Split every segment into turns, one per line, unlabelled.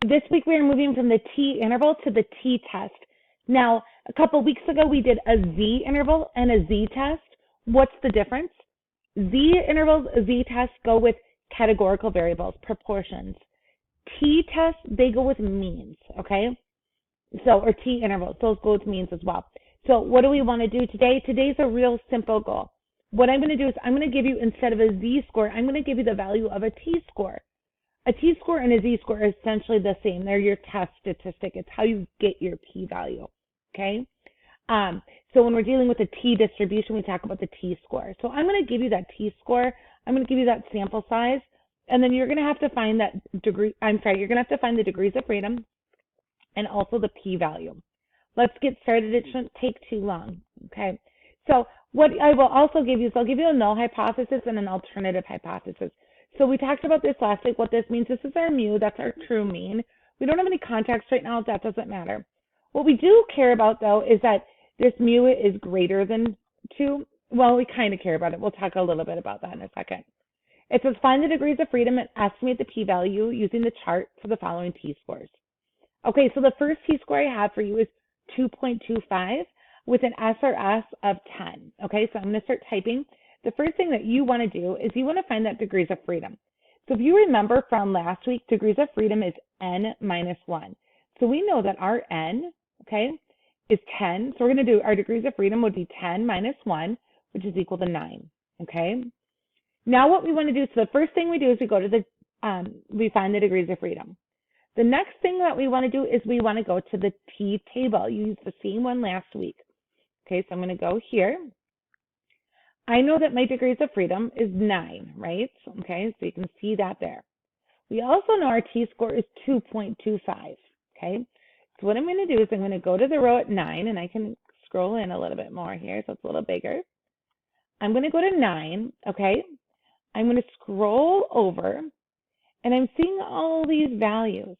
this week we are moving from the t-interval to the t-test. Now, a couple weeks ago we did a z-interval and a z-test. What's the difference? Z-intervals, z-tests go with categorical variables, proportions. T-tests, they go with means, okay? So, or t-intervals, those go with means as well. So what do we want to do today? Today's a real simple goal. What I'm going to do is I'm going to give you, instead of a z-score, I'm going to give you the value of a t-score. A t-score and a z-score are essentially the same. They're your test statistic. It's how you get your p-value, okay? So when we're dealing with a t-distribution, we talk about the t-score. So I'm going to give you that t-score. I'm going to give you that sample size, and then you're going to have to find that you're going to have to find the degrees of freedom and also the p-value. Let's get started. It shouldn't take too long, okay? So what I will also give you is I'll give you a null hypothesis and an alternative hypothesis. So we talked about this last week. What this means, this is our mu, that's our true mean. We don't have any context right now, that doesn't matter. What we do care about, though, is that this mu is greater than 2. Well, we kind of care about it. We'll talk a little bit about that in a second. It says find the degrees of freedom and estimate the p-value using the chart for the following t-scores. Okay, so the first t-score I have for you is 2.25 with an SRS of 10. Okay, so I'm going to start typing. The first thing that you want to do is you want to find that degrees of freedom. So if you remember from last week, degrees of freedom is n minus 1. So we know that our n, okay, is 10. So we're going to do our degrees of freedom would be 10 minus 1, which is equal to 9. Okay. Now what we want to do, so the first thing we do is we go to the, we find the degrees of freedom. The next thing that we want to do is we want to go to the t-table. You used the same one last week. Okay, so I'm going to go here. I know that my degrees of freedom is 9, right? Okay, so you can see that there. We also know our t-score is 2.25, okay? So what I'm going to do is I'm going to go to the row at 9, and I can scroll in a little bit more here so it's a little bigger. I'm going to go to 9, okay? I'm going to scroll over, and I'm seeing all these values.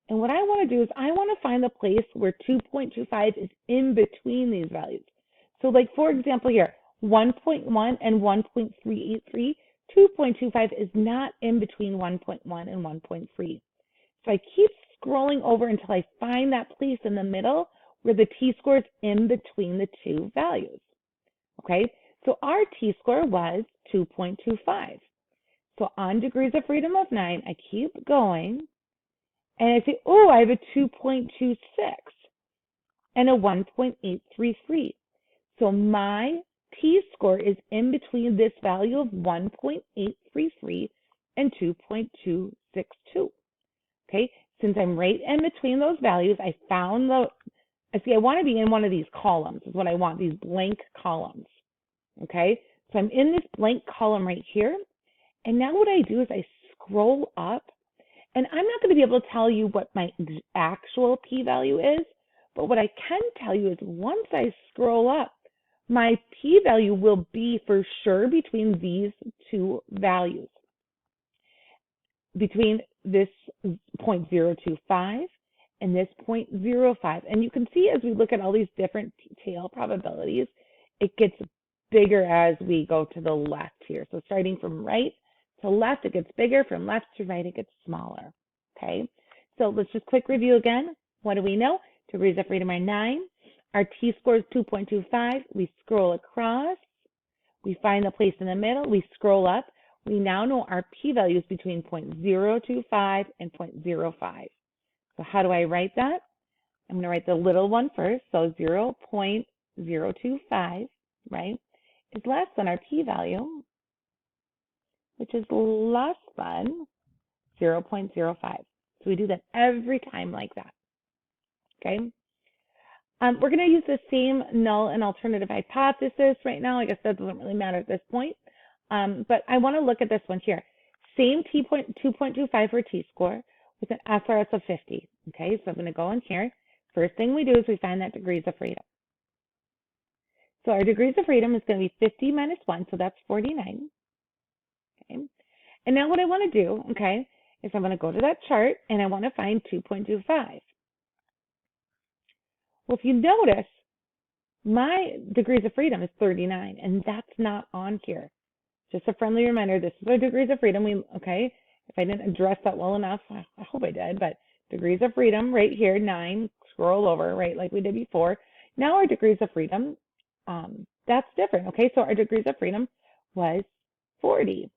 And what I want to do is I want to find the place where 2.25 is in between these values. So like, for example, here, 1.1 and 1.383, 2.25 is not in between 1.1 and 1.3. So I keep scrolling over until I find that place in the middle where the t-score is in between the two values. Okay, so our t-score was 2.25. So on degrees of freedom of 9, I keep going, and I say, oh, I have a 2.26 and a 1.833. So my t-score is in between this value of 1.833 and 2.262. Okay, since I'm right in between those values, I found I want to be in one of these columns is what I want, these blank columns. Okay, so I'm in this blank column right here. And now what I do is I scroll up, and I'm not going to be able to tell you what my actual p-value is, but what I can tell you is once I scroll up, my p-value will be for sure between these two values, between this 0.025 and this 0.05. And you can see as we look at all these different tail probabilities, it gets bigger as we go to the left here. So starting from right to left, it gets bigger. From left to right, it gets smaller. Okay, so let's just quick review again. What do we know? Degrees of freedom are 9. Our t-score is 2.25. We scroll across. We find the place in the middle. We scroll up. We now know our p-value is between 0.025 and 0.05. So how do I write that? I'm going to write the little one first. So 0.025, right, is less than our p-value, which is less than 0.05. So we do that every time like that. Okay. We're going to use the same null and alternative hypothesis right now. I guess that doesn't really matter at this point. But I want to look at this one here. Same 2.25 for t-score with an SRS of 50. Okay, so I'm going to go in here. First thing we do is we find that degrees of freedom. So our degrees of freedom is going to be 50 minus 1, so that's 49. Okay, and now what I want to do, okay, is I'm going to go to that chart and I want to find 2.25. Well, if you notice, my degrees of freedom is 39, and that's not on here. Just a friendly reminder, this is our degrees of freedom. Okay, if I didn't address that well enough, I hope I did, but degrees of freedom right here, 9, scroll over, right, like we did before. Now our degrees of freedom, that's different, okay? So our degrees of freedom was 40.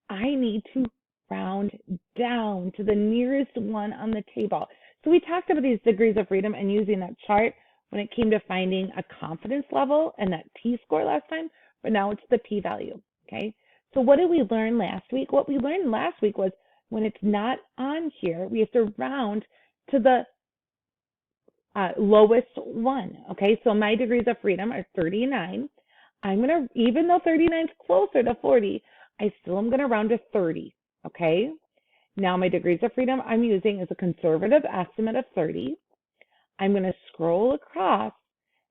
I need to round down to the nearest one on the table. So we talked about these degrees of freedom and using that chart when it came to finding a confidence level and that t-score last time, but now it's the p-value, okay? So what did we learn last week? What we learned last week was when it's not on here, we have to round to the lowest one, okay? So my degrees of freedom are 39. Even though 39 is closer to 40, I still am gonna round to 30, okay? Now my degrees of freedom I'm using is a conservative estimate of 30. I'm gonna scroll across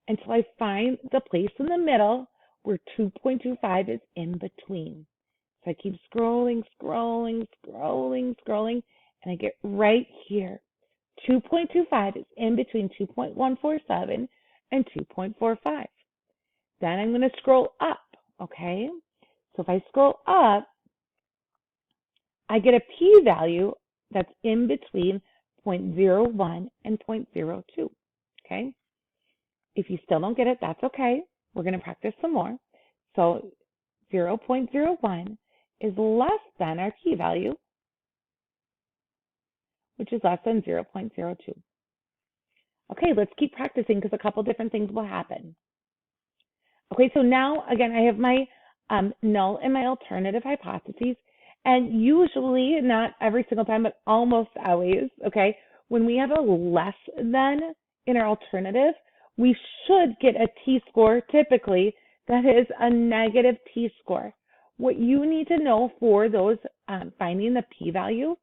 until I find the place in the middle where 2.25 is in between. So I keep scrolling, scrolling, scrolling, scrolling, and I get right here. 2.25 is in between 2.147 and 2.45. Then I'm going to scroll up, okay? So if I scroll up, I get a p-value that's in between 0.01 and 0.02, okay? If you still don't get it, that's okay. We're going to practice some more. So 0.01 is less than our p-value, which is less than 0.02. Okay, let's keep practicing because a couple different things will happen. Okay, so now, again, I have my null and my alternative hypotheses. And usually, not every single time, but almost always, okay, when we have a less than in our alternative, we should get a t-score typically that is a negative t-score. What you need to know for those finding the p-value,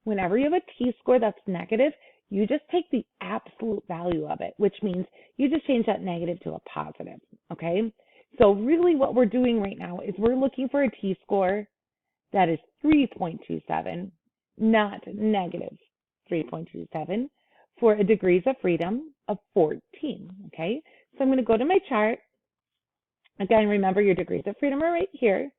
whenever you have a t-score that's negative, you just take the absolute value of it, which means you just change that negative to a positive, okay? So really what we're doing right now is we're looking for a t-score that is 3.27, not negative 3.27, for a degrees of freedom of 14, okay? So I'm going to go to my chart. Again, remember your degrees of freedom are right here,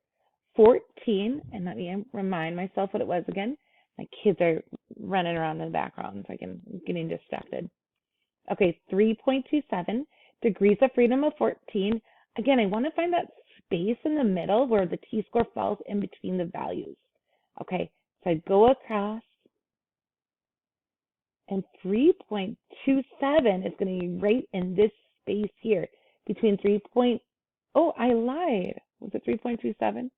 14, and let me remind myself what it was again. My kids are running around in the background, so I'm getting distracted. Okay, 3.27, degrees of freedom of 14. Again, I want to find that space in the middle where the t-score falls in between the values. Okay, so I go across, and 3.27 is going to be right in this space here between oh, I lied. Was it 3.27?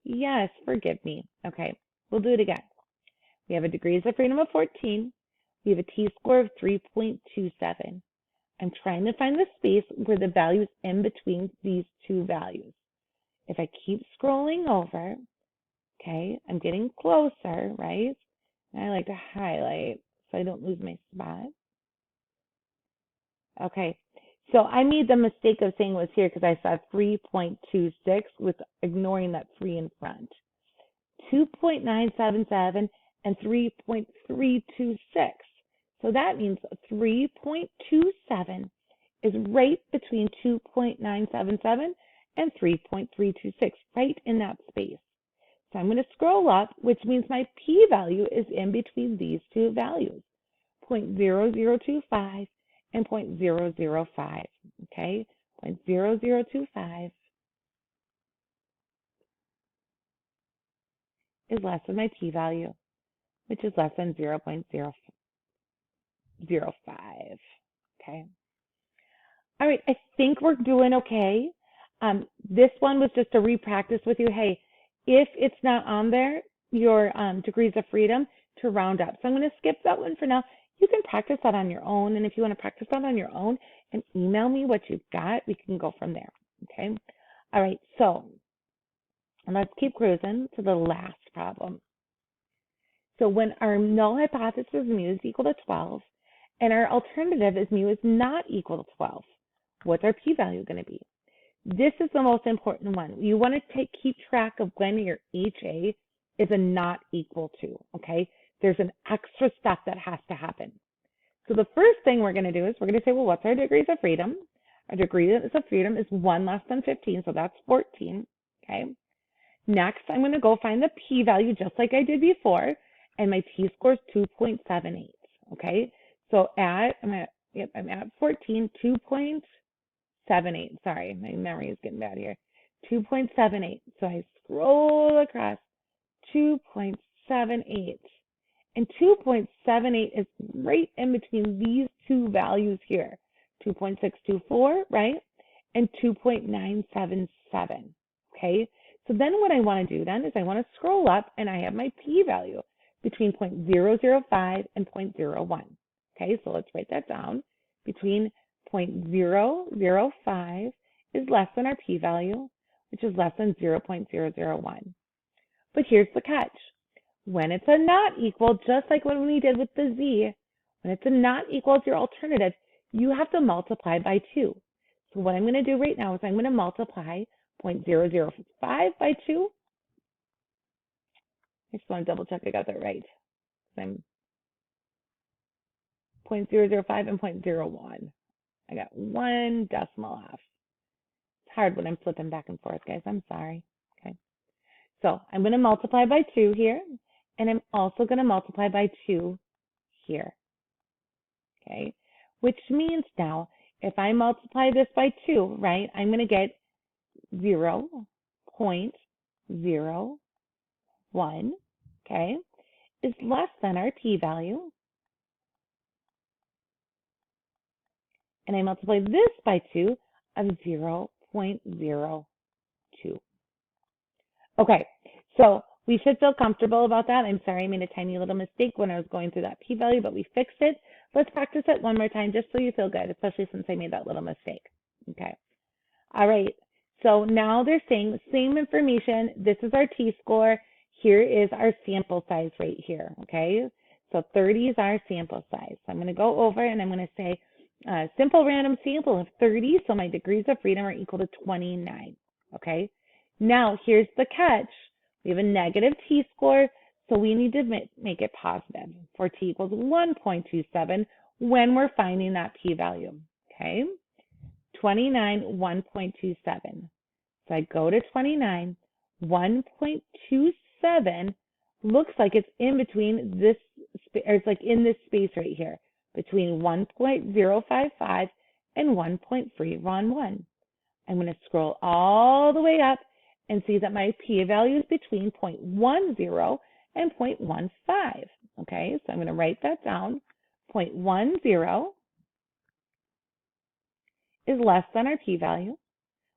Yes, forgive me. Okay, we'll do it again. We have a degrees of freedom of 14. We have a t-score of 3.27. I'm trying to find the space where the value is in between these two values. If I keep scrolling over, okay, I'm getting closer, right? And I like to highlight so I don't lose my spot. Okay, so I made the mistake of saying it was here because I saw 3.26 with ignoring that 3 in front. 2.977 and 3.326. So that means 3.27 is right between 2.977 and 3.326, right in that space. So I'm going to scroll up, which means my p-value is in between these two values, 0.0025 and 0.005, okay? 0.0025 is less than my p-value, which is less than 0.005, okay? All right, I think we're doing okay. This one was just a repractice with you. Hey, if it's not on there, your degrees of freedom to round up. So I'm going to skip that one for now. You can practice that on your own. And if you want to practice that on your own and email me what you've got, we can go from there. Okay. All right. So let's keep cruising to the last problem. So when our null hypothesis mu is equal to 12 and our alternative is mu is not equal to 12, what's our p-value going to be? This is the most important one. You want to keep track of when your HA is a not equal to, okay? There's an extra step that has to happen. So the first thing we're going to do is we're going to say, well, what's our degrees of freedom? Our degrees of freedom is 1 less than 15, so that's 14, okay? Next, I'm going to go find the p-value just like I did before, and my t-score is 2.78, okay? So I'm at 14, 2.78. Sorry, my memory is getting bad here. 2.78. So I scroll across 2.78. And 2.78 is right in between these two values here, 2.624, right? And 2.977, okay? So then what I want to do then is I want to scroll up and I have my p-value between 0.005 and 0.01. Okay, so let's write that down. Between 0.005 is less than our p-value, which is less than 0.001. But here's the catch. When it's a not equal, just like when we did with the z, when it's a not equal to your alternative, you have to multiply by 2. So what I'm going to do right now is I'm going to multiply 0.005 by 2. I just want to double check I got that right. I'm 0.005 and 0.01. I got one decimal off. It's hard when I'm flipping back and forth, guys. I'm sorry. Okay. So I'm going to multiply by 2 here, and I'm also going to multiply by 2 here. Okay. Which means now, if I multiply this by 2, right, I'm going to get 0.01, okay, is less than our p-value. And I multiply this by 2 of 0.02. Okay, so we should feel comfortable about that. I'm sorry, I made a tiny little mistake when I was going through that p-value, but we fixed it. Let's practice it one more time just so you feel good, especially since I made that little mistake. Okay. All right. So now they're saying same information. This is our t-score. Here is our sample size right here. Okay. So 30 is our sample size. So I'm going to go over and I'm going to say simple random sample of 30. So my degrees of freedom are equal to 29. Okay. Now here's the catch. We have a negative t-score. So we need to make it positive for t equals 1.27 when we're finding that p-value. Okay. 29, 1.27. So I go to 29, 1.27 looks like it's in between this, or it's like in this space right here, between 1.055 and 1.311. I'm going to scroll all the way up and see that my p-value is between 0.10 and 0.15. Okay, so I'm going to write that down. 0.10 is less than our p-value,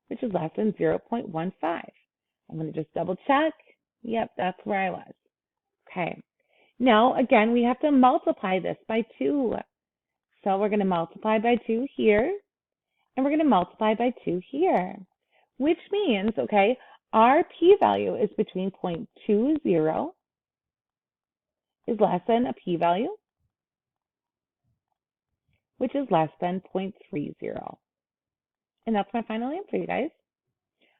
which is less than 0.15. I'm going to just double check. Yep, that's where I was. Okay. Now, again, we have to multiply this by 2. So we're going to multiply by 2 here, and we're going to multiply by 2 here, which means, okay, our p-value is between 0.20 is less than a p-value, which is less than 0.30. And that's my final answer, you guys.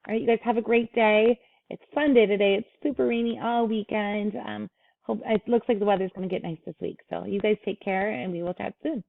All right, you guys have a great day. It's Sunday today. It's super rainy all weekend. Hope it looks like the weather's going to get nice this week. So you guys take care, and we will chat soon.